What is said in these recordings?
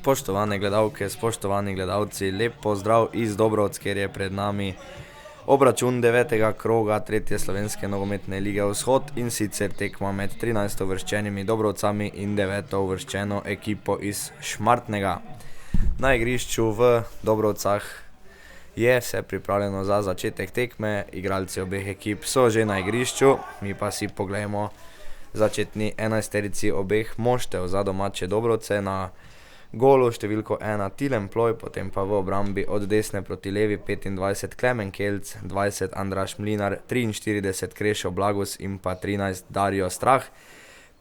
Spoštovane gledalke, spoštovani gledalci, lep pozdrav iz Dobrovc, kjer je pred nami obračun 9. kroga 3. slovenske nogometne lige Vzhod, in sicer tekma med 13. uvrščenimi Dobrovcami in 9. uvrščeno ekipo iz Šmartnega. Na igrišču v Dobrovcah je vse pripravljeno za začetek tekme, igralci obeh ekip so že na igrišču, mi pa si poglejmo začetni enajsterici obeh moštev. Za domače Dobrovce na golu številko 1 Tilen Ploj, potem pa v obrambi od desne proti levi 25 Klemen Kelc, 20 Andraž Mlinar, 43 Krešo Blagus in pa 13 Darijo Strah.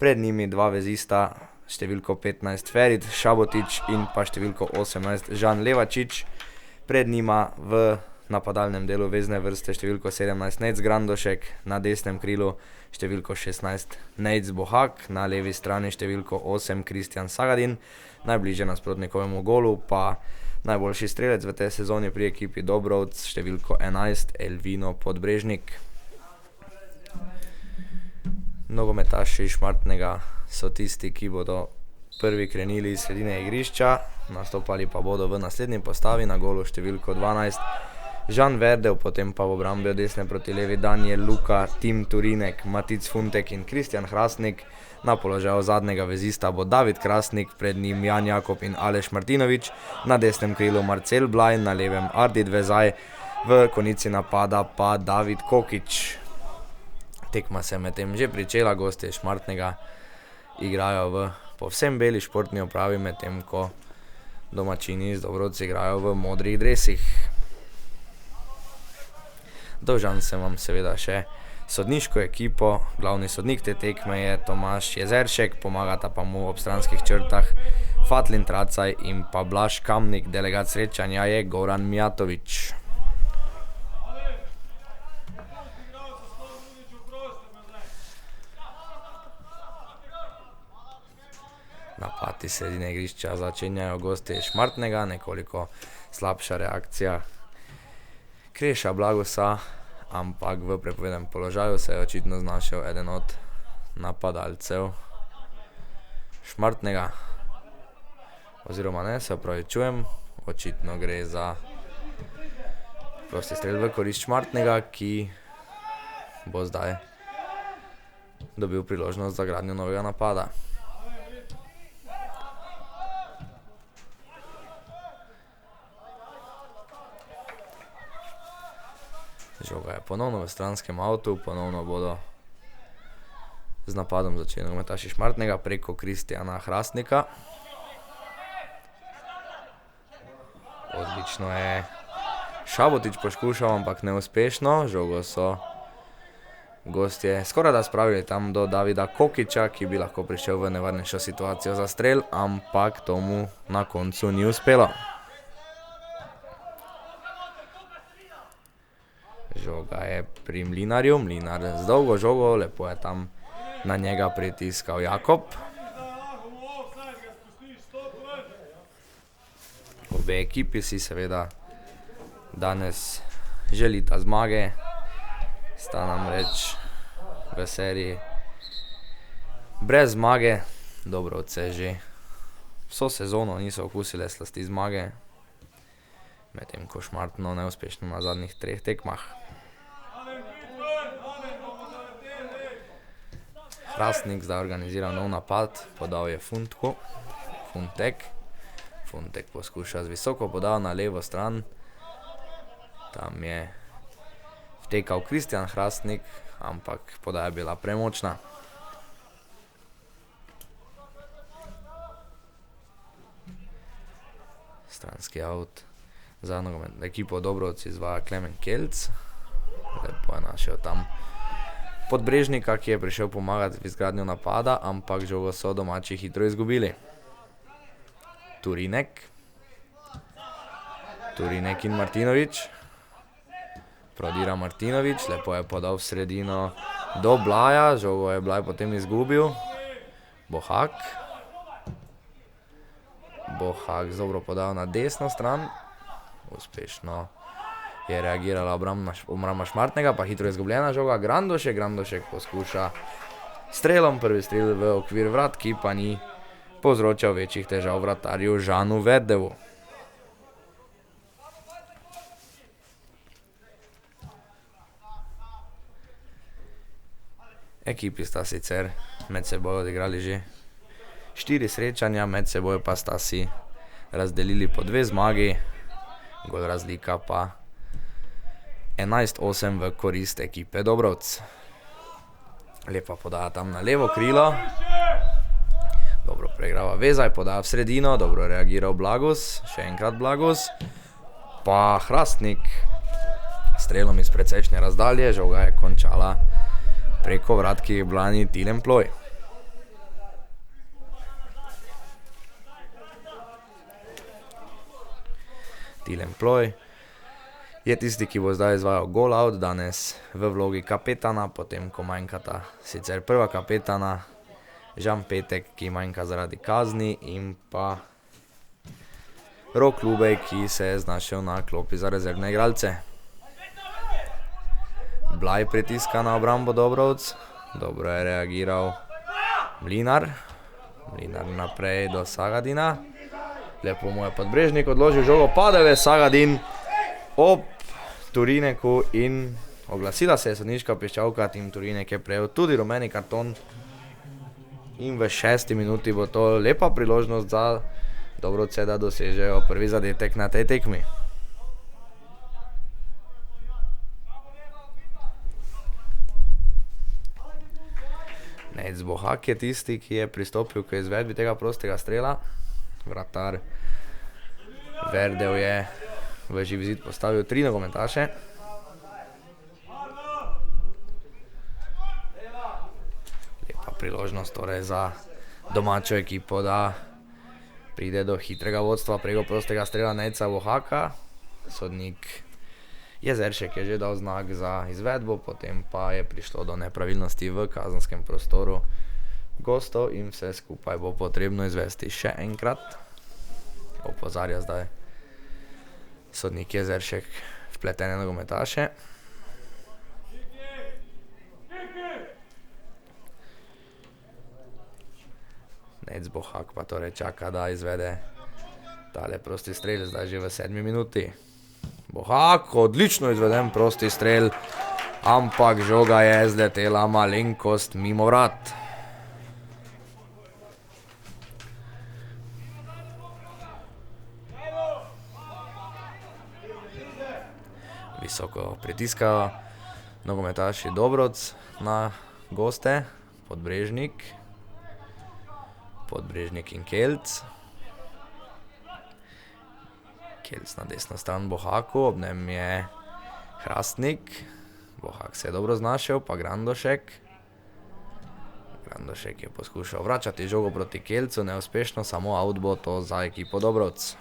Pred njimi dva vezista, številko 15 Ferit Šabotič in pa številko 18 Žan Levačič. Pred njima v napadalnem delu vezne vrste številko 17 Nejc Grandošek, na desnem krilu številko 16 Nejc Bohak, na levi strani številko 8 Kristjan Sagadin, najbližje nasprotnikovemu golu pa najboljši strelec v tej sezoni pri ekipi Dobrovc, številko 11 Elvino Podbrežnik. Nogometaši Šmartnega so tisti, ki bodo prvi krenili iz sredine igrišča, nastopali pa bodo v naslednji postavi. Na golu številko 12 Žan Verdev, potem pa v obrambi od desne proti levi Danijel Luka, Tim Turinek, Matic Funtek in Kristjan Hrastnik. Na položaju zadnjega vezista bo David Krasnik, pred njim Jan Jakob in Aleš Martinovič, na desnem krilu Marcel Blaj, na levem Ardit Vezaj, v konici napada pa David Kokič. Tekma se medtem že pričela, gostje Šmartnega igrajo v povsem beli športni opravi, medtem ko domačini iz Dobrovci igrajo v modrih dresih. Dolžan sem vam seveda še sodniško ekipo. Glavni sodnik te tekme je Tomaž Jezeršek, pomagata pa mu ob stranskih črtah Fatlin Tracaj in pa Blaž Kamnik. Delegat srečanja je Goran Mijatovič. Napad iz sredine igrišča začenjajo gostje Šmartnega, nekoliko slabša reakcija Kreša Blagusa, ampak v prepovedanem položaju se je očitno znašel eden od napadalcev Šmartnega. Oziroma ne, se opravičujem, očitno gre za prosti strel v korist Šmartnega, ki bo zdaj dobil priložnost za gradnjo novega napada. Žoga je ponovno v stranskem avtu, ponovno bodo z napadom začeli nogometaši Šmartnega preko Kristjana Hrastnika. Odlično je Šabotič poskušal, ampak neuspešno. Žogo so gostje skorajda spravili tam do Davida Kokiča, ki bi lahko prišel v nevarnejšo situacijo za strel, ampak tomu na koncu ni uspelo. Žoga je pri Mlinarju, Mlinar z dolgo žogo, lepo je tam na njega pritiskal Jakob. Obe ekipi si seveda danes želita zmage, sta namreč v seriji brez zmage. Dobrovce že vso sezono niso okusile slasti zmage, medtem ko Šmartno neuspešno na zadnjih 3 tekmah. Hrastnik zdaj organizira nov napad, podal je Funtek poskuša z visoko podal na levo stran, tam je vtekal Kristjan Hrastnik, ampak podaja je bila premočna. Stranski avt za nogometno ekipo Dobrovci izvaja Klemen Kelc, lepo je našel tam Podbrežnika, ki je prišel pomagati v izgradnju napada, ampak žogo so domači hitro izgubili. Turinek in Martinovič. Prodira Martinovič, lepo je podal v sredino do Blaja, žogo je Blaj potem izgubil. Bohak dobro podal na desno stran, uspešno je reagirala obramba Šmartnega, pa hitro izgubljena žoga. Grandošek poskuša strelom, prvi strel v okvir vrat, ki pa ni povzročal večjih težav vratarju Žanu Verdevu. Ekipi sta sicer med seboj odigrali že 4 srečanja, med seboj pa sta si razdelili po 2 zmagi, gol razlika pa 11-8 v korist ekipe Dobrovc. Lepa podaja tam na levo krilo, dobro preigrava Vezaj, podaja v sredino, dobro reagiral Blagus, še enkrat Blagus, pa Hrastnik strelom iz precejšnje razdalje, žoga je končala preko vrat, ki je brani Tilen Ploj. Tilen Ploj je tisti, ki bo zdaj izvajal goal out danes v vlogi kapetana, potem ko manjkata sicer prva kapetana, Žan Petek, ki manjka zaradi kazni, in pa Rok Lubej, ki se je znašel na klopi za rezervne igralce. Blaj pritiska na obrambo Dobrovc, dobro je reagiral Mlinar, Mlinar naprej do Sagadina, lepo mu je Podbrežnik odložil žogo, padel je Sagadin ob Turineku in oglasila se je sodniška piščalka, tim Turinek je prejel tudi rumeni karton in v 6. minuti bo to lepa priložnost za Dobrovce, da dosežejo prvi zadetek na tej tekmi. Nec Bohak je tisti, ki je pristopil k izvedbi tega prostega strela. Vratar Verdev je v živi zid postavil 3 nogometaše. Lepa priložnost torej za domačo ekipo, da pride do hitrega vodstva preko prostega strela Neca Bohaka. Sodnik Jezeršek je že dal znak za izvedbo, potem pa je prišlo do nepravilnosti v kazenskem prostoru gostov in vse skupaj bo potrebno izvesti še enkrat. Opozarja zdaj sodnik Jezeršek vpletene nogometaše. Nec Bohak pa torej čaka, da izvede tale prosti strel, zdaj že v 7. minuti. Bohak, odlično izveden prosti strel, ampak žoga je zletela malenkost mimo vrat. Visoko pritiskajo nogometaši Dobrovc na goste, Podbrežnik in Kelc. Kelc na desno stran Bohaku, ob njem je Hrastnik. Bohak se je dobro znašel, pa Grandošek. Grandošek je poskušal vračati žogo proti Kelcu, neuspešno, samo out bo to za ekipo Dobrovc.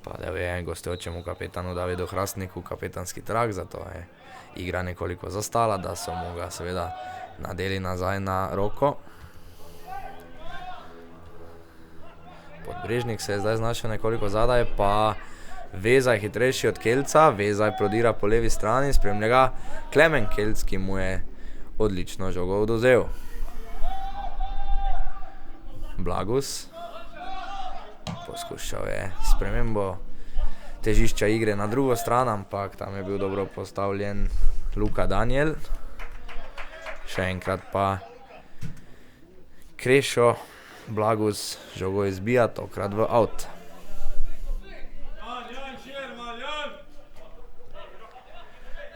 Padel je gostujočemu kapetanu Davidu Hrastniku kapetanski trak, zato je igra nekoliko zastala, da so mu ga seveda nadeli nazaj na roko. Podbrežnik se je zdaj znašel nekoliko zadaj, pa Vezaj hitrejši od Kelca, Vezaj prodira po levi strani, spremlja ga Klemen Kelc, ki mu je odlično žogo odvzel. Blagus poskušal je spremembo težišča igre na drugo stran, ampak tam je bil dobro postavljen Luka Daniel. Še enkrat pa Krešo, Blagus žogo izbija, tokrat v out.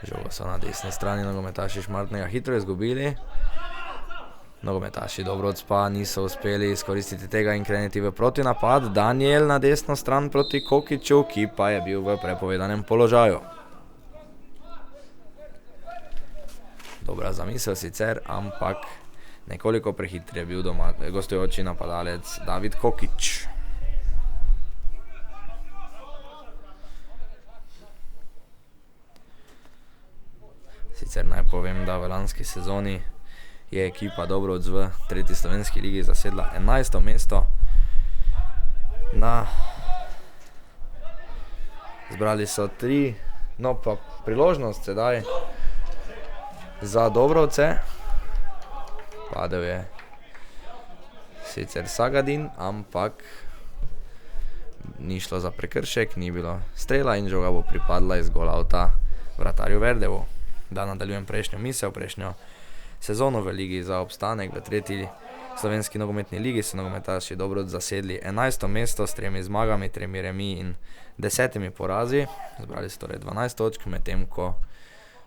Žogo so na desni strani nogometaši Šmartnega hitro izgubili. Nogometaši Dobrovc pa niso uspeli izkoristiti tega in kreniti v protinapad. Daniel na desno stran proti Kokiču, ki pa je bil v prepovedanem položaju. Dobra zamisel sicer, ampak nekoliko prehitri je bil gostujoči napadalec David Kokič. Sicer naj povem, da v lanski sezoni je ekipa Dobrovc v 3. slovenski ligi zasedla 11. mesto. Zbrali so 3, no pa priložnost sedaj za Dobrovce. Padel je sicer Sagadin, ampak ni šlo za prekršek, ni bilo strela in žoga bo pripadla iz gol outa vratarju Verdevu. Da nadaljujem prejšnjo misel, prejšnjo sezono v ligi za obstanek v tretji slovenski nogometni ligi so nogometaši Dobrovc zasedli 11. mesto s 3 zmagami, 3 remi in 10 porazi. Zbrali so torej 12 točk, medtem ko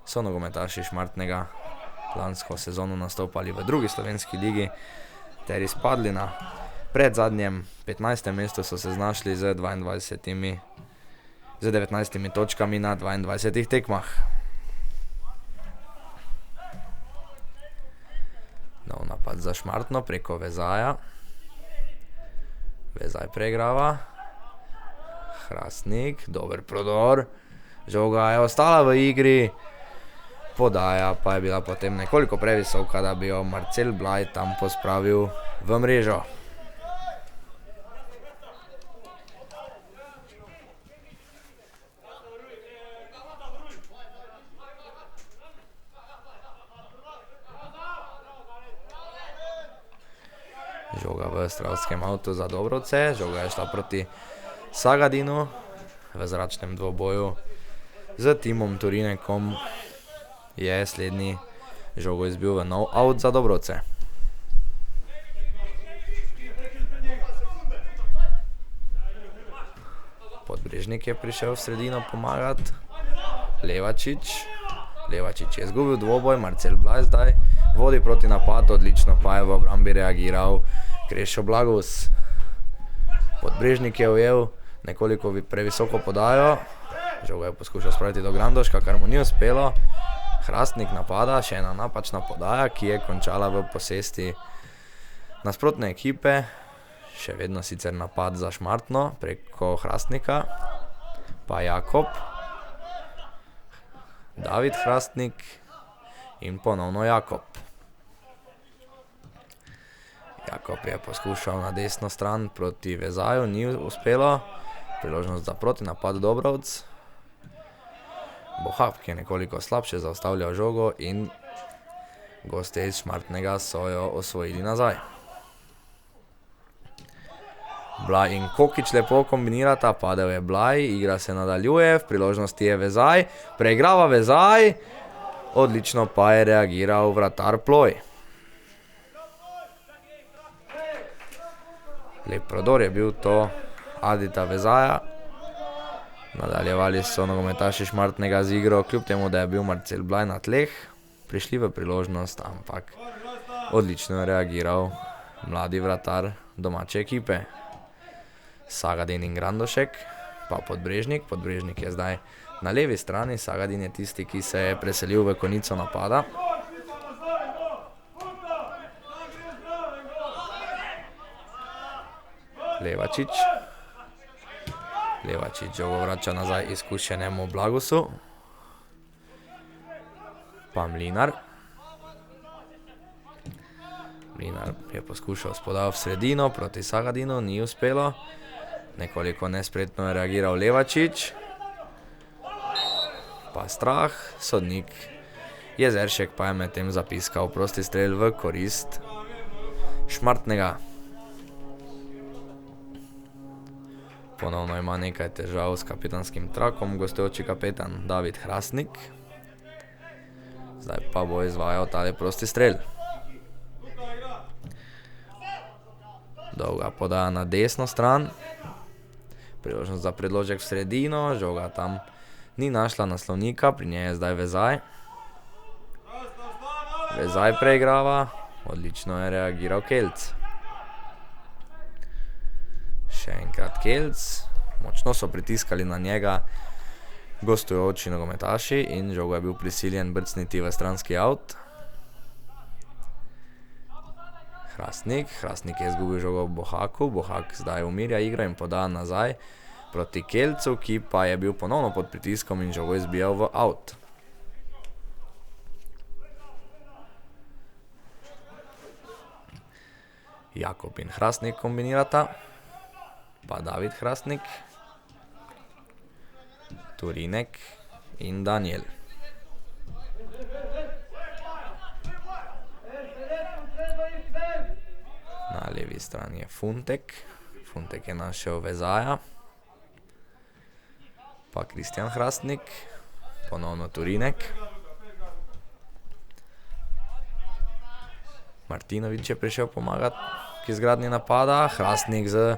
so nogometaši Šmartnega lansko sezono nastopali v drugi slovenski ligi ter izpadli na predzadnjem 15. mestu, so se znašli z 19 točkami na 22 tekmah. Nov napad za Šmartno preko Vezaja. Vezaj preigrava. Hrastnik, dober prodor. Žoga je ostala v igri. Podaja pa je bila potem nekoliko previsoka, da bi jo Marcel Blaj tam pospravil v mrežo. Žoga v strelskem avtu za Dobrovce, žoga je šla proti Sagadinu v zračnem dvoboju z Timom Turinekom. Je slednji žogo izbil v nov out za Dobrovce. Podbrežnik je prišel v sredino pomagati. Levačič je izgubil dvoboj, Marcel Blaj zdaj vodi proti napadu, odlično pa je v obrambi reagiral Krešo Blagus. Podbrežnik je ujel nekoliko previsoko podajo, žogo je poskušal spraviti do Grandoška, kar mu ni uspelo. Hrastnik napada, še ena napačna podaja, ki je končala v posesti nasprotne ekipe. Še vedno sicer napad za Šmartno preko Hrastnika, pa Jakob, David Hrastnik in ponovno Jakob. Jakob je poskušal na desno stran proti Vezaju, ni uspelo. Priložnost za protinapad Dobrovc. Bohap, ki je nekoliko slabše zaustavljal žogo in gostje iz Šmartnega so jo osvojili nazaj. Blaj in Kokič lepo kombinirata, padel je Blaj, igra se nadaljuje, v priložnosti je Vezaj, preigrava Vezaj, odlično pa je reagiral vratar Ploj. Lep prodor je bil to Adita Vezaja. Nadaljevali so nogometaši Šmartnega z igro, kljub temu, da je bil Marcel Blaj na tleh. Prišli v priložnost, ampak odlično je reagiral mladi vratar domače ekipe. Sagadin in Grandošek, pa Podbrežnik. Podbrežnik je zdaj na levi strani, Sagadin je tisti, ki se je preselil v konico napada. Levačič žogo vrača nazaj izkušenemu Blagusu. Pa Mlinar je poskušal s podajo v sredino proti Sagadinu, ni uspelo. Nekoliko nespretno je reagiral Levačič. Pa Strah, sodnik Jezeršek pa je medtem zapiskal prosti strel v korist Šmartnega. Ponovno ima nekaj težav s kapitanskim trakom gostujoči kapetan David Hrastnik. Zdaj pa bo izvajal tale prosti strel. Dolga podaja na desno stran. Priložnost za predložek v sredino, žoga tam ni našla naslovnika, pri njej je zdaj Vezaj. Vezaj preigrava, odlično je reagiral Kelc. Še enkrat Kelc, močno so pritiskali na njega gostujoči nogometaši in žogo je bil prisiljen brcniti v stranski out. Hrastnik je izgubil žogo v Bohaku, Bohak zdaj umirja igro in poda nazaj proti Kelcu, ki pa je bil ponovno pod pritiskom in žogo izbijal v out. Jakob in Hrastnik kombinirata, pa David Hrastnik, Turinek in Daniel. levi strani je Funtek. Funtek je našel Vezaja. Pa Kristjan Hrastnik. Ponovno Turinek. Martinović je prišel pomagati k izgradnji napada. Hrastnik z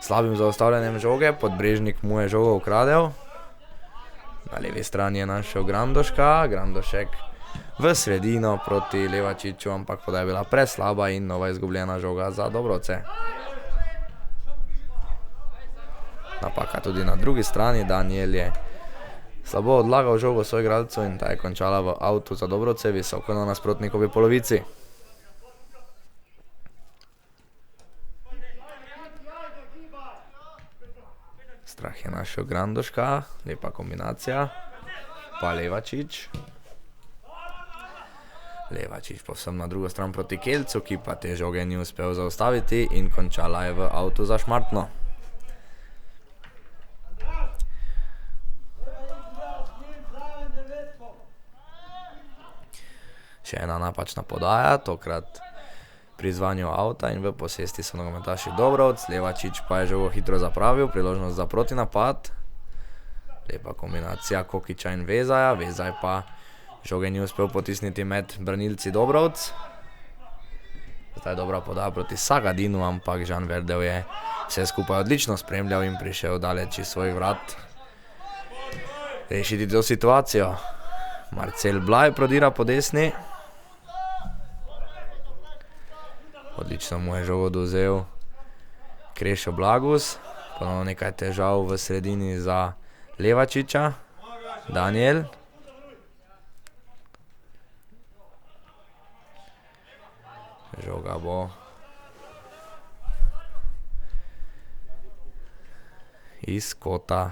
slabim zaustavljanjem žoge. Podbrežnik mu je žogo ukradel. Na levi strani je našel Grandoška. Grandošek v sredino proti Levačiču, ampak podaja je bila preslaba in nova izgubljena žoga za Dobrovce. Napaka tudi na drugi strani. Daniel je slabo odlagal žogo soigralcu in ta je končala v avtu za Dobrovce, visoko na nasprotnikovi polovici. Strah je našel Grandoška, lepa kombinacija. Pa Levačič. Levačič povsem na drugo stran proti Kelcu, ki pa te žoge ni uspel zaustaviti in končala je v avtu za Šmartno. Še ena napačna podaja, tokrat pri izvanju avta in v posesti so nogometaši Dobrovc. Levačič pa je žogo hitro zapravil, priložnost za protinapad. Lepa kombinacija Kokiča in Vezaja, Vezaj pa žoge ni uspel potisniti med branilci Dobrovc. Zdaj je dobra podaja proti Sagadinu, ampak Žan Verdev je vse skupaj odlično spremljal in prišel daleč iz svojih vrat rešiti to situacijo. Marcel Blaj prodira po desni. Odlično mu je žogo dozel Krešo Blagus. Ponovno nekaj težav v sredini za Levačiča. Daniel. Žoga bo iz kota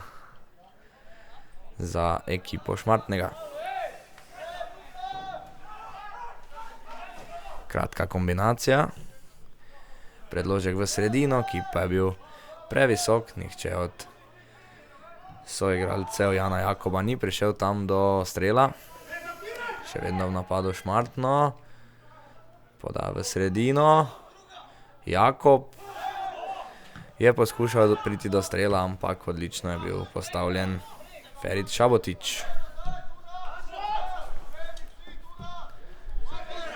za ekipo Šmartnega. Kratka kombinacija. Predložek v sredino, ki pa je bil previsok. Nihče od soigralcev Jana Jakoba ni prišel tam do strela. Še vedno v napadu Šmartno. Poda v sredino. Jakob je poskušal priti do strela, ampak odlično je bil postavljen Ferit Šabotić.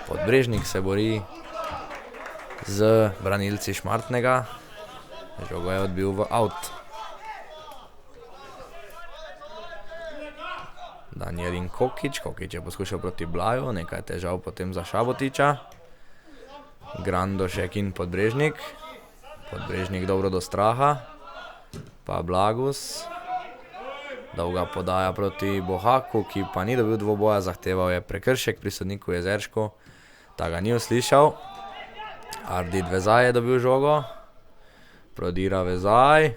Podbrežnik se bori z branilci Šmartnega. Žogo je odbil v out. Daniel in Kokič. Kokič je poskušal proti Blaju, nekaj težav potem za Šabotiča. Grandošek in Podbrežnik. Podbrežnik dobro do Straha. Pa Blagus. Dolga podaja proti Bohaku, ki pa ni dobil dvoboja, zahteval je prekršek pri sodniku Jezeršku. Ta ga ni uslišal. Ardit Vezaj je dobil žogo. Prodira Vezaj.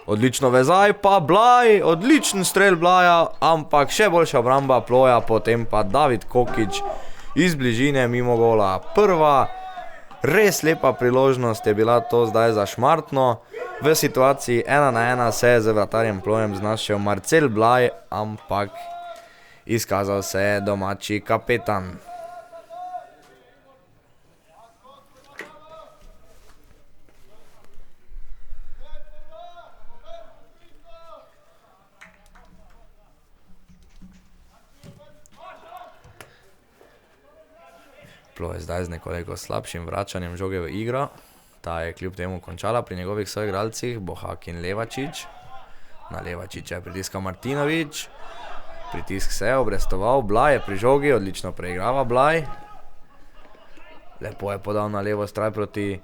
Odlično Vezaj, pa Blaj. Odličen strel Blaja, ampak še boljša obramba Ploja, potem pa David Kokič iz bližine mimo gola. Prva res lepa priložnost je bila to zdaj za Šmartno. V situaciji 1-1 se je z vratarjem Plojem znašel Marcel Blaj, ampak izkazal se je domači kapetan. Ploj zdaj z nekoliko slabšim vračanjem žoge v igro. Ta je kljub temu končala pri njegovih soigralcih Bohak in Levačič. Na Levačiča je pritiskal Martinović. Pritisk se je obrestoval. Blaj je pri žogi, odlično preigrava Blaj. Lepo je podal na levo straj proti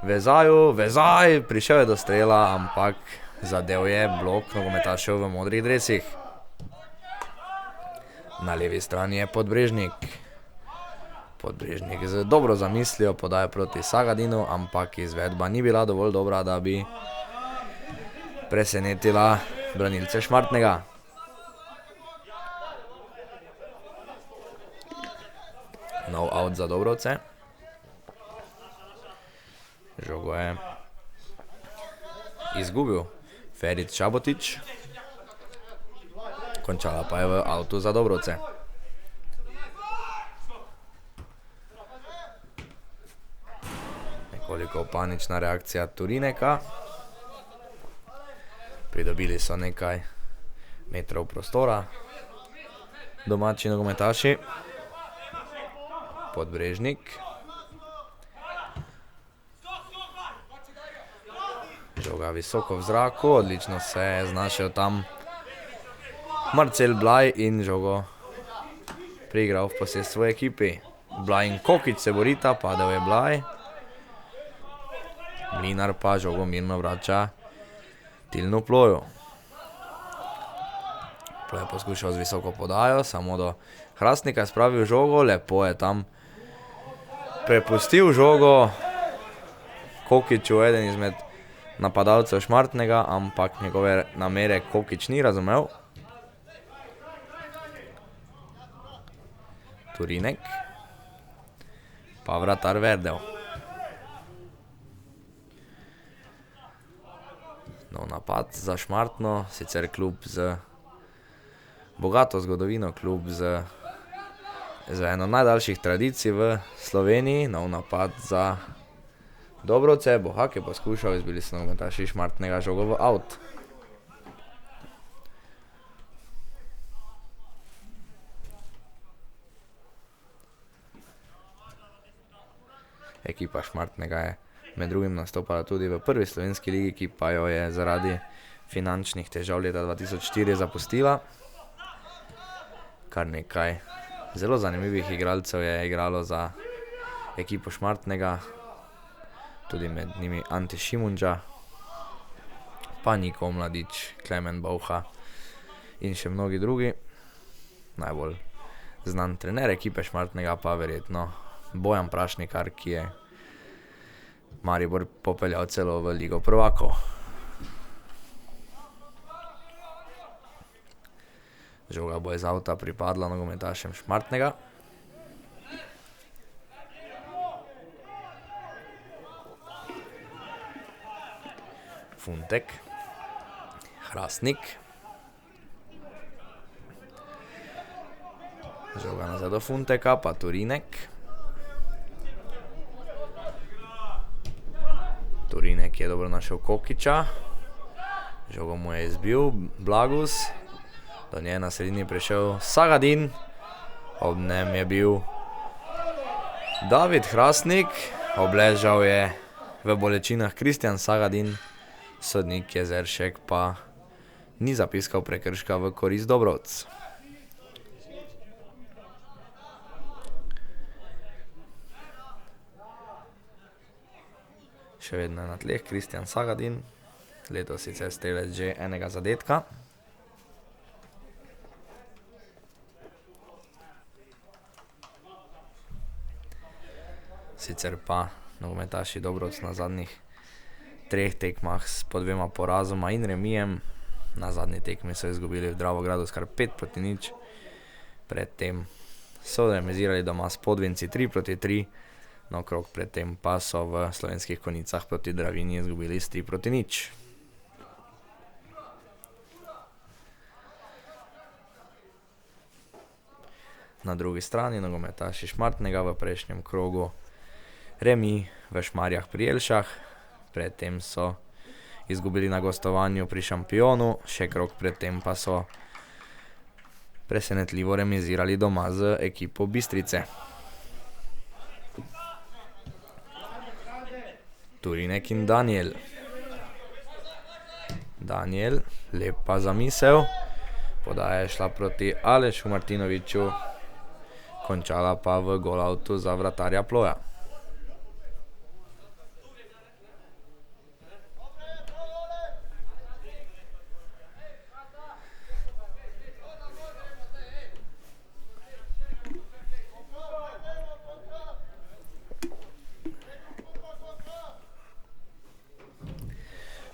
Vezaju. Vezaj prišel je do strela, ampak zadev je blok nogometašev v modrih dresih. Na levi strani je Podbrežnik. Podbrežnik z dobro zamislijo podaja proti Sagadinu, ampak izvedba ni bila dovolj dobra, da bi presenetila branilce Šmartnega. Nov out za Dobrovce. Žogo je izgubil Ferit Šabotić. Končala pa je v outu za Dobrovce. Nekoliko panična reakcija Turineka. Pridobili so nekaj metrov prostora domači nogometaši. Podbrežnik. Žoga visoko v zraku, odlično se je znašel tam Marcel Blaj in žogo priigral v posestvu ekipi. Blaj in Kokič se borita, padel je Blaj. Mlinar pa žogo mirno vrača Tilnu Ploju. Ploj je poskušal z visoko podajo, samo do Hrastnika je spravil žogo, lepo je tam prepustil žogo Kokiču, eden izmed napadalcev Šmartnega, ampak njegove namere Kokič ni razumel. Turinek, pa vratar Verdel. Nov napad za Šmartno, sicer klub z bogato zgodovino, klub z eno najdaljših tradicij v Sloveniji. Nov napad za Dobrovce, Bohak je poskušal, izbili so nogometaši Šmartnega žogo v out. Ekipa Šmartnega je med drugim nastopala tudi v prvi slovenski ligi, ki pa jo je zaradi finančnih težav leta 2004 zapustila. Kar nekaj zelo zanimivih igralcev je igralo za ekipo Šmartnega, tudi med njimi Ante Šimunča, pa Niko Omladič, Klemen Bauha in še mnogi drugi. Najbolj znan trener ekipe Šmartnega pa verjetno Bojan Prašnikar, ki je Maribor popeljal celo v Ligo prvakov. Žoga bo iz avta pripadla nogometašem Šmartnega. Funtek, Hrastnik. Žoga nazaj do Funteka, pa Turinek. Turinek je dobro našel Kokiča. Žogo mu je izbil Blagus. Do nje na sredini prišel Sagadin. Ob njem je bil David Hrastnik. Obležal je v bolečinah Kristjan Sagadin. Sodnik Jezeršek pa ni zapiskal prekrška v korist Dobrovc. Še vedno je na tleh Kristjan Sagadin, letos sicer strelec že enega zadetka. Sicer pa nogometaši Dobrovc na zadnjih 3 tekmah s po 2 porazoma in remijem. Na zadnji tekmi so izgubili v Dravogradu s kar 5-0. Predtem so remizirali doma s Podvinci 3-3. No, krog predtem pa so v Slovenskih Konjicah proti Dravini izgubili s 3-0. Na drugi strani nogometaši Šmartnega v prejšnjem krogu remi v Šmarjah pri Jelšah. Predtem so izgubili na gostovanju pri Šampionu, še krog predtem pa so presenetljivo remizirali doma z ekipo Bistrice. Turinek in Daniel. Daniel, lepa zamisel. Podaja je šla proti Alešu Martinoviću, končala pa v golavtu za vratarja Ploja.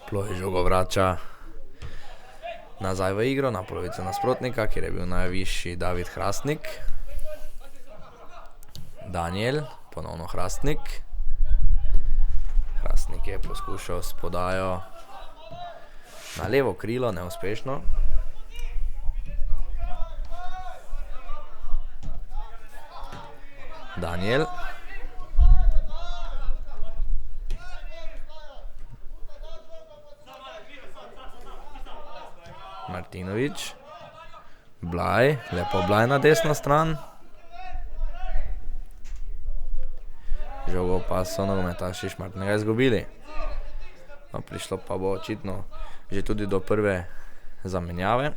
Ploj žogo vrača nazaj v igro na polovico nasprotnika, kjer je bil najvišji David Hrastnik. Daniel, ponovno Hrastnik. Hrastnik je poskušal s podajo na levo krilo, neuspešno. Daniel. Martinović. Blaj, lepo Blaj na desno stran. Žogo pa so nogometaši Šmartnega izgubili. No, prišlo pa bo očitno že tudi do prve zamenjave.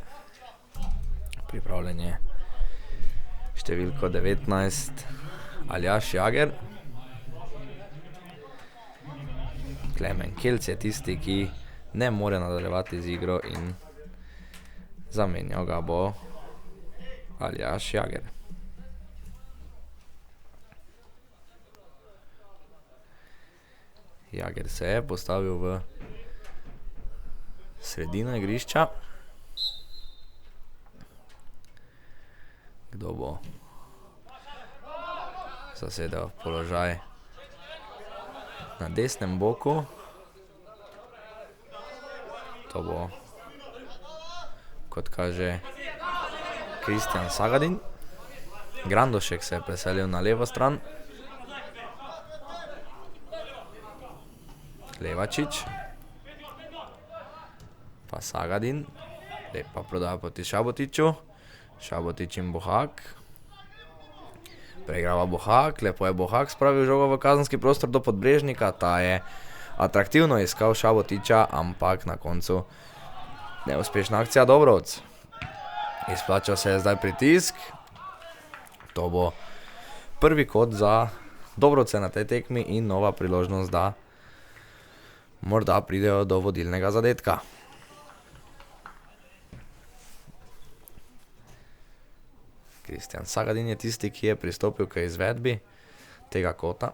Pripravljen je številko 19 Aljaž Jager. Klemen Kelc je tisti, ki ne more nadaljevati z igro in zamenjal ga bo Aljaž Jager. Jager se je postavil v sredino igrišča. Kdo bo zasedel položaj na desnem boku? To bo, kot kaže, Kristjan Sagadin. Grandošek se je preselil na levo stran. Levačič. Pa Sagadin. Lepa prodaja proti Šabotiču. Šabotič in Bohak. Preigrava Bohak. Lepo je Bohak spravil žogo v kazenski prostor do Podbrežnika. Ta je atraktivno iskal Šabotiča, ampak na koncu neuspešna akcija Dobrovc. Izplačal se je zdaj pritisk. To bo prvi kot za Dobrovce na tej tekmi in nova priložnost, da morda pridejo do vodilnega zadetka. Kristjan Sagadin je tisti, ki je pristopil k izvedbi tega kota.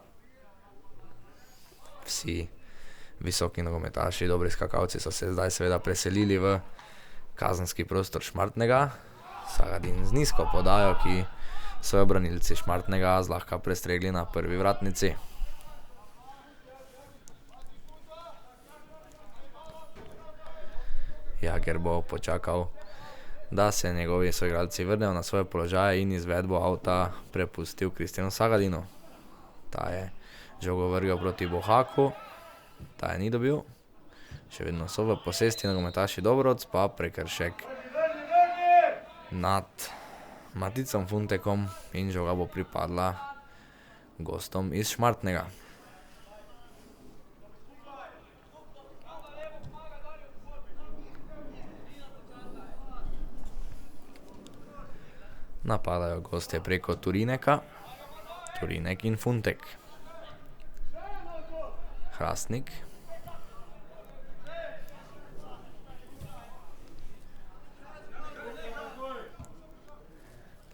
Vsi visoki nogometaši, dobri skakalci so se zdaj seveda preselili v kazenski prostor Šmartnega. Sagadin z nizko podajo, ki so jo branilci Šmartnega zlahka prestregli na prvi vratnici. Jager bo počakal, da se njegovi soigralci vrnejo na svoje položaje in izvedbo avta prepustil Kristjanu Sagadinu. Ta je žogo vrgel proti Bohaku. Ta je ni dobil. Še vedno so v posesti nogometaši Dobrovc, pa prekršek nad Maticom Funtekom in žoga bo pripadla gostom iz Šmartnega. Napadajo gostje preko Turineka. Turinek in Funtek. Hrastnik.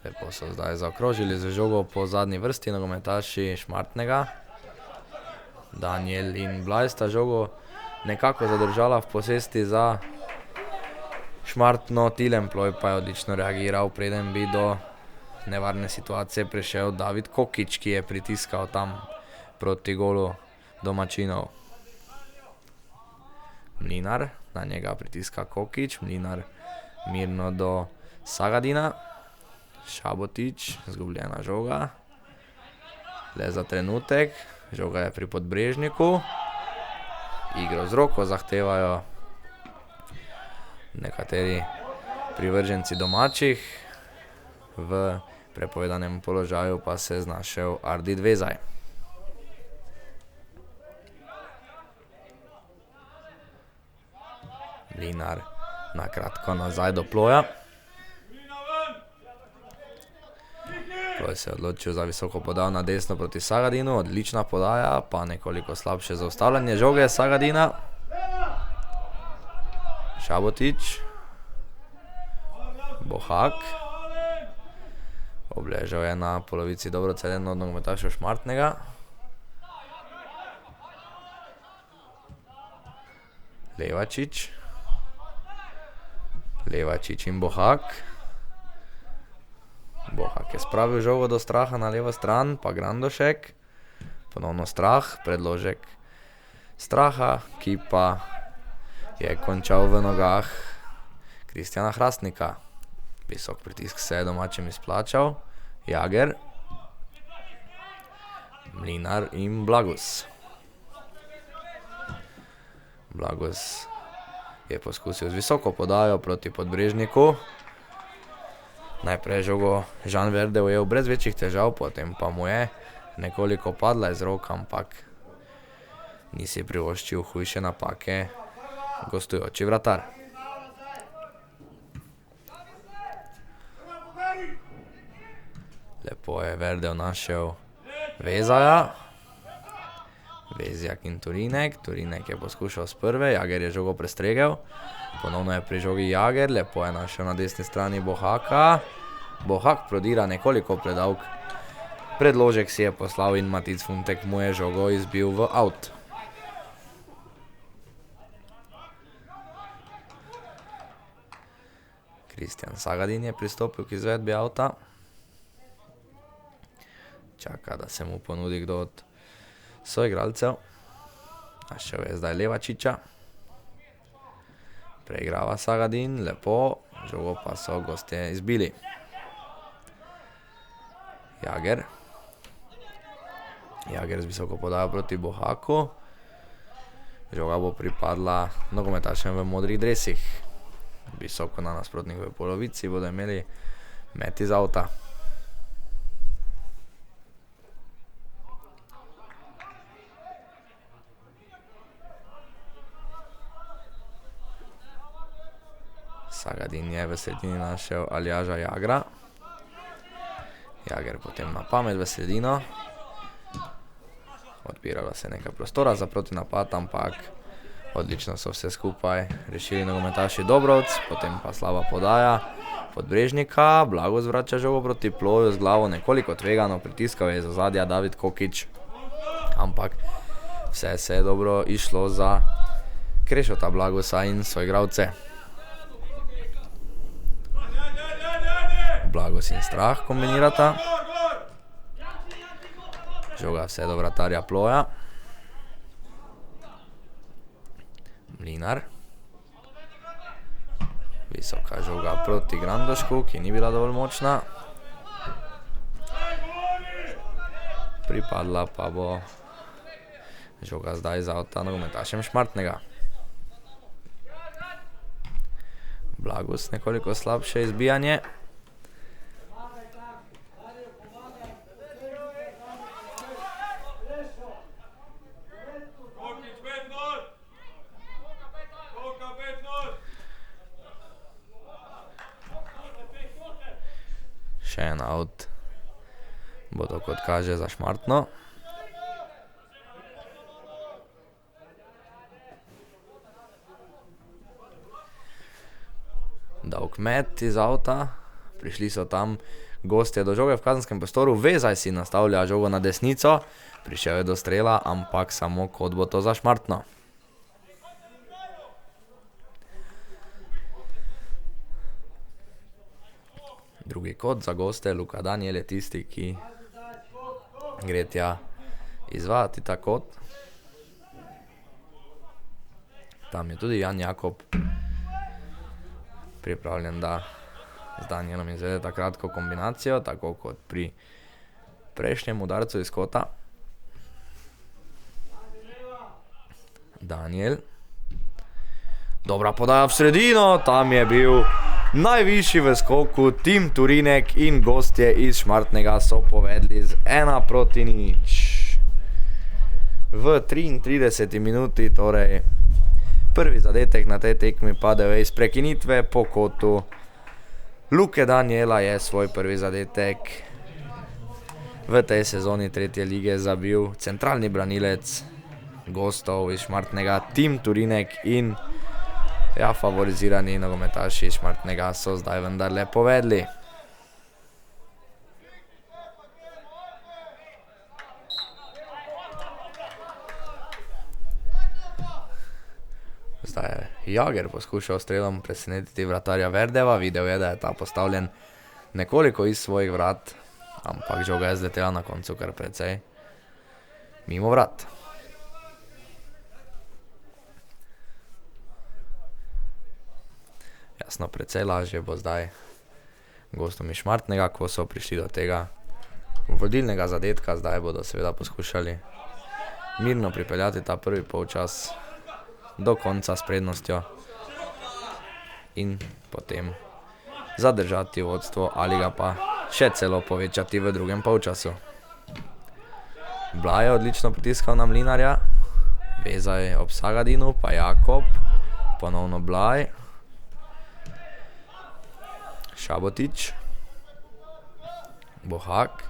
Lepo so zdaj zaokrožili z žogo po zadnji vrsti nogometaši Šmartnega. Daniel in Blaj sta žogo nekako zadržala v posesti za Šmartno. Tilemploj pa je odlično reagiral, preden bi do nevarne situacije prišel David Kokič, ki je pritiskal tam proti golu domačinov. Mlinar, na njega pritiska Kokič. Mlinar mirno do Sagadina. Šabotič, izgubljena žoga. Le za trenutek. Žoga je pri Podbrežniku. Igro z roko zahtevajo nekateri privrženci domačih. V prepovedanem položaju pa se je znašel Ardit Vezaj. Mlinar na kratko nazaj do Ploja. Ploj se je odločil za visoko podajo na desno proti Sagadinu. Odlična podaja, pa nekoliko slabše zaustavljanje žoge Sagadina. Šabotič. Bohak. Obležal je na polovici Dobrovca eden od nogometašev Šmartnega. Levačič. Levačič in Bohak. Bohak je spravil žogo do Straha na levo stran, pa Grandošek. Ponovno Strah, predložek Straha, ki pa je končal v nogah Kristjana Hrastnika. Visok pritisk se je domačim izplačal. Jager. Mlinar in Blagus. Blagus Je poskusil z visoko podajo proti Podbrežniku. Najprej žogo Žan Verde ujel brez večjih težav, potem pa mu je nekoliko padla iz rok, ampak ni si privoščil hujše napake gostujoči vratar. Lepo je Verdev našel Vezaja. Vezjak in Turinek. Turinek je poskušal s prve, Jager je žogo prestregel. Ponovno je pri žogi Jager, lepo je našel na desni strani Bohaka. Bohak prodira nekoliko predolg. Predložek si je poslal in Matic Funtek mu je žogo izbil v out. Kristjan Sagadin je pristopil k izvedbi outa. Čaka, da se mu ponudi kdo od soigralcev. Našel je zdaj Levačiča. Preigrava Sagadin, lepo. Žogo pa so gostje izbili. Jager. Jager z visoko podajo proti Bohaku. Žoga bo pripadla nogometašem v modrih dresih. Visoko na nasprotnikovi polovici bodo imeli met iz outa. Sagadin je v sredini našel Aljaža Jagra. Jager potem na pamet v sredino. Odpirala se nekaj prostora za protinapad, ampak odlično so vse skupaj rešili nogometaši Dobrovc, potem pa slaba podaja Podbrežnika. Blago zvrača žogo proti Ploju z glavo, nekoliko tvegano, pritiskal je iz ozadja David Kokič, ampak vse se je dobro išlo za Krešota Blagosa in soigralce. Blagos in Strah kombinirata. Žoga vse do vratarja Ploja. Mlinar. Visoka žoga proti Grandošku, ki ni bila dovolj močna. Pripadla pa bo žoga zdaj za outa nogometašem Šmartnega. Blagus nekoliko slabše izbijanje. Še en out bodo, kot kaže, za Šmartno. Dolg met iz outa. Prišli so tam gostje do žoge v kazenskem prostoru. Vezaj si nastavlja žogo na desnico. Prišel je do strela, ampak samo kot bo to za Šmartno. Drugi kot za goste, Luka Daniel je tisti, ki gre tja izvajati ta kot. Tam je tudi Jan Jakob pripravljen, da z Danielom izvede ta kratko kombinacijo, tako kot pri prejšnjem udarcu iz kota. Daniel. Dobra podaja v sredino, tam je bil najvišji v skoku tim Turinek in gostje iz Šmartnega so povedli z 1-0. V 33 minuti, torej prvi zadetek na tej tekmi padel iz prekinitve po kotu Luke Daniela, je svoj prvi zadetek v tej sezoni tretje lige zabil centralni branilec gostov iz Šmartnega, tim Turinek, in favorizirani nogometaši Šmartnega so zdaj vendarle povedli. Zdaj je Jager poskušal strelom presenetiti vratarja Verdeva. Videl je, da je ta postavljen nekoliko iz svojih vrat, ampak žoga je zletela na koncu kar precej mimo vrat. Jasno, precej lažje bo zdaj gostom iz Šmartnega, ko so prišli do tega vodilnega zadetka. Zdaj bodo seveda poskušali mirno pripeljati ta prvi polčas do konca s prednostjo in potem zadržati vodstvo ali ga pa še celo povečati v drugem polčasu. Blaj je odlično pritiskal na Mlinarja, Vezaj ob Sagadinu, pa Jakob, ponovno Blaj, Šabotić, Bohak.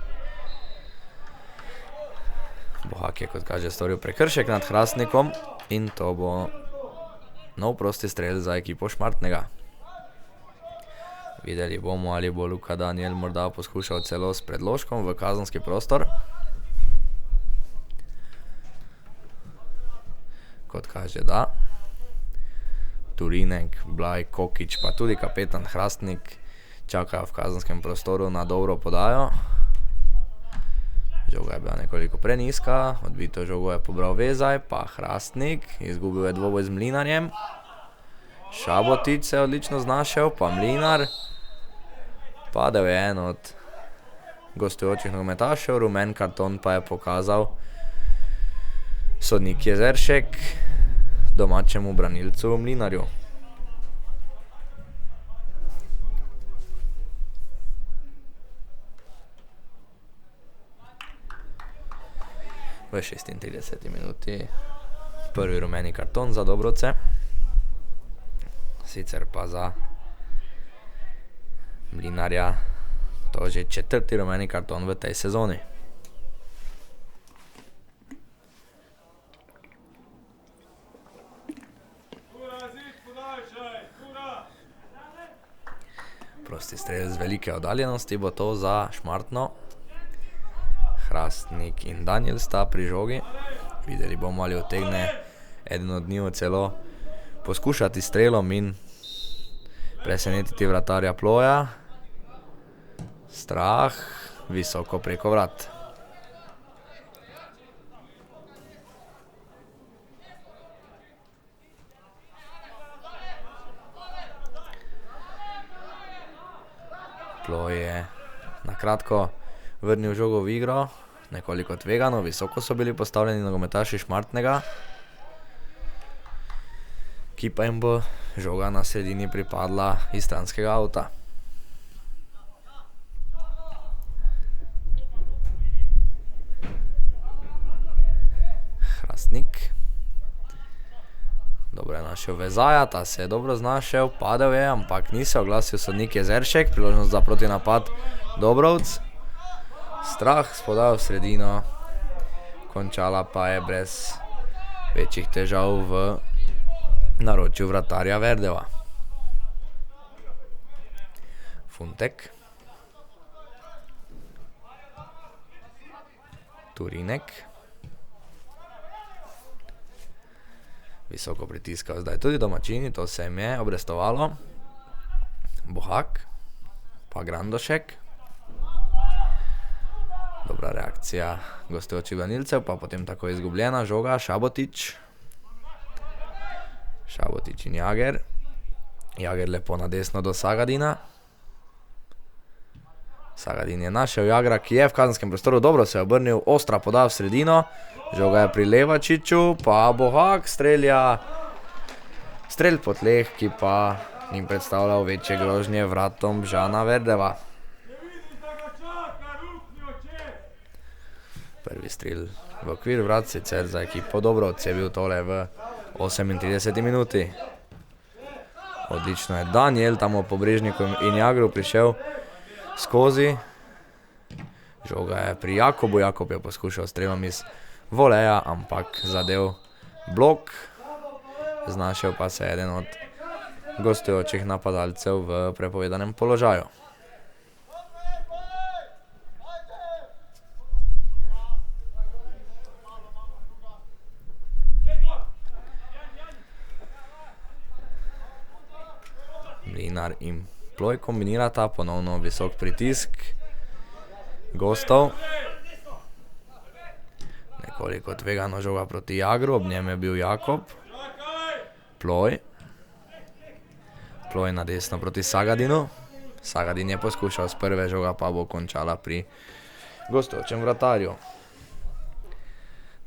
Bohak je, kot kaže, storil prekršek nad Hrastnikom in to bo nov prosti strel za ekipo Šmartnega. Videli bomo, ali bo Luka Daniel morda poskušal celo s predložkom v kazenski prostor. Kot kaže, da. Turinek, Blaj, Kokić, pa tudi kapetan Hrastnik čakajo v kazenskem prostoru na dobro podajo. Žoga je bila nekoliko preniska, odbito žogo je pobral Vezaj, pa Hrastnik, izgubil je dvoboj z Mlinarjem. Šabotić se je odlično znašel, pa Mlinar. Padel je en od gostujočih nogometašev, rumen karton pa je pokazal sodnik Jezeršek domačemu branilcu Mlinarju. V 36 minuti prvi rumeni karton za Dobrovce, sicer pa za Mlinarja to že četrti rumeni karton v tej sezoni. Prosti strel z velike oddaljenosti bo to za Šmartno. Hrastnik in Daniel sta pri žogi. Videli bomo, ali utegne eden od njiju celo poskušati strelom in presenetiti vratarja Ploja. Strah, visoko preko vrat. Ploj je na kratko vrnil žogo v igro, nekoliko tvegano, visoko so bili postavljeni nogometaši Šmartnega, ki pa jim bo žoga na sredini pripadla iz stranskega avta. Hrastnik. Dobro je našel Vezaja, ta se je dobro znašel, padel je, ampak ni se oglasil sodnik Jezeršek, priložnost za protinapad Dobrovc. Strah spodal v sredino, končala pa je brez večjih težav v naročju vratarja Verdeva. Funtek. Turinek. Visoko pritiskal zdaj tudi domačini, to se jim je obrestovalo. Bohak, pa Grandošek. Dobra reakcija gostujočih branilcev, pa potem tako izgubljena žoga. Šabotić. Šabotić in Jager. Jager lepo na desno do Sagadina. Sagadin je našel Jagra, ki je v kazenskem prostoru, dobro se je obrnil, ostra poda v sredino. Žoga je pri Levačiču, pa Bohak strelja. Strel po tleh, ki pa jim predstavljal večje grožnje vratom Žana Verdeva. Prvi strel v okvir vrat, sicer za ekipo Dobrovc je bil tole v 38 minuti. Odlično je Daniel tam po Brežniku in Jagru prišel skozi. Žoga je pri Jakobu, Jakob je poskušal strelom iz voleja, ampak zadev blok. Znašel pa se eden od gostujočih napadalcev v prepovedanem položaju. Mlinar in Ploj kombinirata, ponovno visok pritisk gostov. Nekoliko tvegano žoga proti Jagru, ob njem je bil Jakob. Ploj. Ploj na desno proti Sagadinu. Sagadin je poskušal s prve, žoga pa bo končala pri gostujočem vratarju.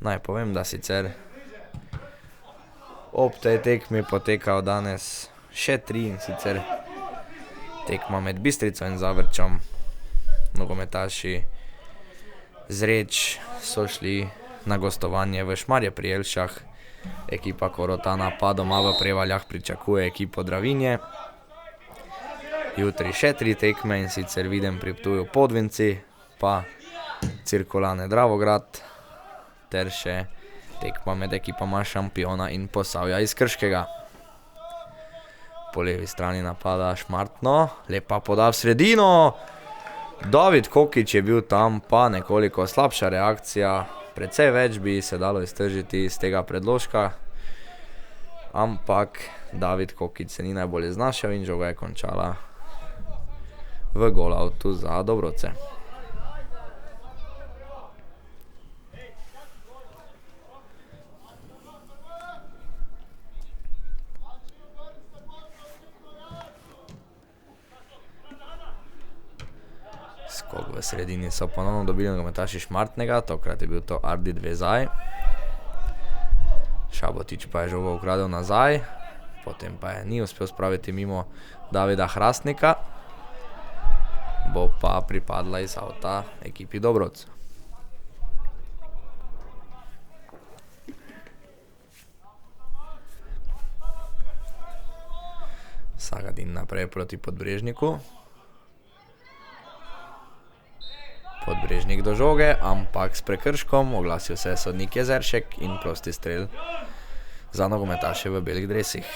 Naj povem, da sicer ob tej tekmi potekal danes še 3, in sicer tekma med Bistrico in Zavrčem. Nogometaši Zreč so šli na gostovanje v Šmarje pri Jelšah. Ekipa Korotana pa doma v Prevaljah pričakuje ekipo Dravinje. Jutri še 3 tekme, in sicer Videm pri Ptuju Podvinci, pa Cirkulane Dravograd ter še tekma med ekipama Šampiona in Posavja iz Krškega. Po levi strani napada Šmartno, lepa poda v sredino. David Kokič je bil tam, pa nekoliko slabša reakcija. Precej več bi se dalo iztržiti iz tega predložka, ampak David Kokič se ni najbolje znašel in žoga je končala v golavtu za Dobrovce. Skok v sredini so ponovno dobili nogometaši Šmartnega, tokrat je bil to Ardit Vezaj. Šabotič pa je žogo ukradel nazaj, potem pa je ni uspel spraviti mimo Davida Hrastnika. Bo pa pripadla iz avta ekipi Dobrovcev. Sagadin naprej proti Podbrežniku. Podbrežnik do žoge, ampak s prekrškom. Oglasil se je sodnik Jezeršek in prosti strel za nogometaše v belih dresih.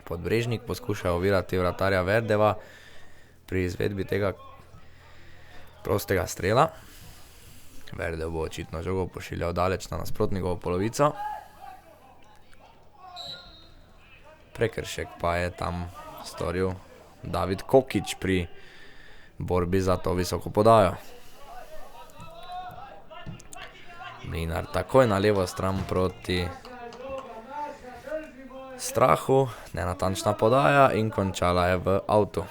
Podbrežnik poskuša ovirati vratarja Verdeva pri izvedbi tega prostega strela. Verdev bo očitno žogo pošiljal daleč na nasprotnikovo polovico. Prekršek pa je tam storil David Kokič pri borbi za to visoko podajo. Mlinar takoj na levo stran proti Strahu, nenatančna podaja in končala je v avtu.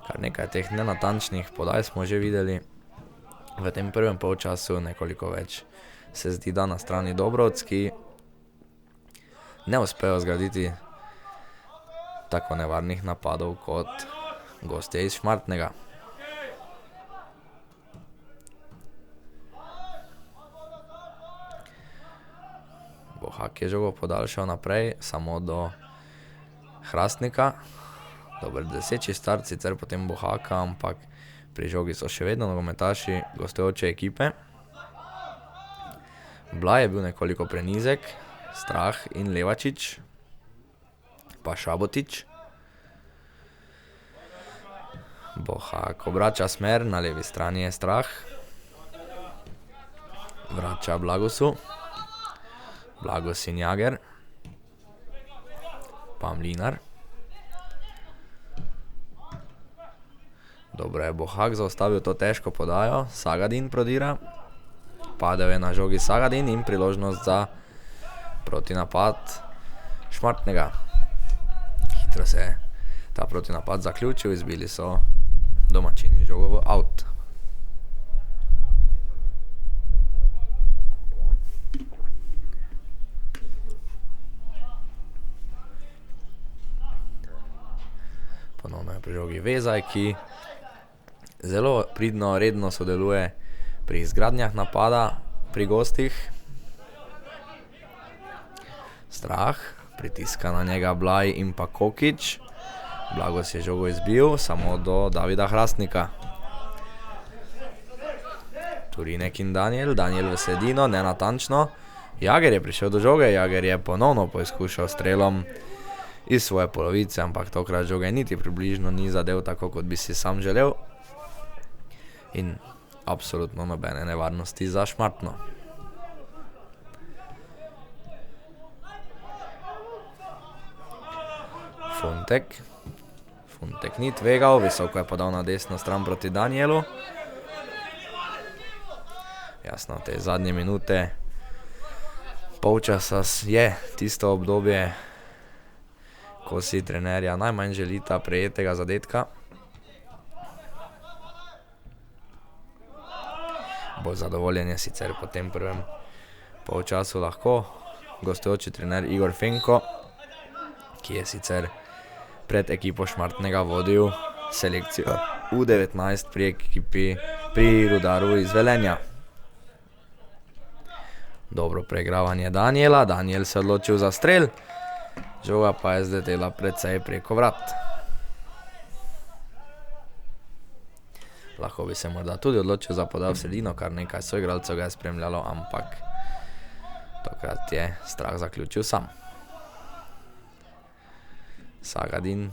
Kar nekaj teh nenatančnih podaj smo že videli v tem prvem polčasu, nekoliko več se zdi, da na strani Dobrovci ne uspejo zgraditi tako nevarnih napadov kot gostje iz Šmartnega. Bohak je žogo podaljšal naprej, samo do Hrastnika. Dober deseči start sicer potem Bohaka, ampak pri žogi so še vedno nogometaši gostujoče ekipe. Blaj je bil nekoliko prenizek, Strah in Levačič, pa Šabotič. Bohak obrača smer, na levi strani je Strah. Vrača Blagosu. Blagos in Jager. Pa Mlinar. Dobro je Bohak zaustavil to težko podajo, Sagadin prodira. Padel je na žogi Sagadin in priložnost za protinapad Šmartnega. Hitro se je ta protinapad zaključil, izbili so domačini žogo v out. Ponovno je pri žogi Vezaj, ki zelo pridno, redno sodeluje pri izgradnjah napada pri gostih. Strah, pritiska na njega Blaj in pa Kokič. Blagos je žogo izbil, samo do Davida Hrastnika. Turinek in Daniel v sredino, nenatančno. Jager je prišel do žoge, Jager je ponovno poizkušal strelom iz svoje polovice, ampak tokrat žoge niti približno ni zadev tako, kot bi si sam želel. In absolutno nobene nevarnosti za Šmartno. Funtek ni tvegal, visoko je podal na desno stran proti Danielu. Jasno, te zadnje minute polčasa je tisto obdobje, ko si trenerja najmanj želita prejetega zadetka. Najbolj zadovoljen je sicer po tem prvem polčasu lahko gostujoči trener Igor Fenko, ki je sicer pred ekipo Šmartnega vodil selekcijo U19 pri Rudaru iz Velenja. Dobro preigravanje Danijela, Danijel se odločil za strel, žoga pa je zletela precej preko vrat. Lahko bi se morda tudi odločil za podal v sredino, kar nekaj soigralcev ga je spremljalo, ampak tokrat je Strah zaključil sam. Sagadin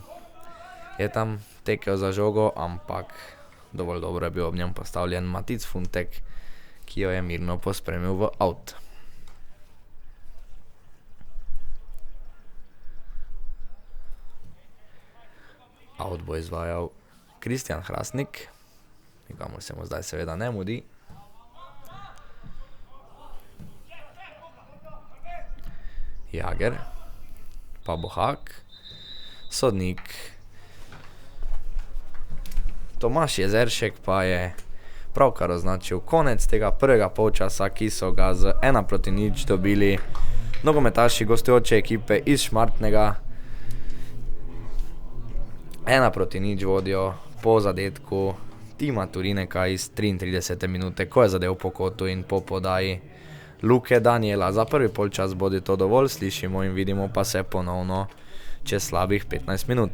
je tam tekel za žogo, ampak dovolj dobro je bil ob njem postavljen Matic Funtek, ki jo je mirno pospremil v out. Out bo izvajal Kristjan Hrastnik, nikamor se mu zdaj seveda ne mudi. Jager, pa Bohak, sodnik Tomaž Jezeršek pa je pravkar označil konec tega prvega polčasa, ki so ga z 1-0 dobili nogometaši gostujoče ekipe iz Šmartnega. 1-0 vodijo po zadetku Tima Turineka iz 33. minute, ko je zadev po kotu in po podaji Luke Danijela. Za prvi polčas bodi to dovolj, slišimo in vidimo pa se ponovno čez slabih 15 minut.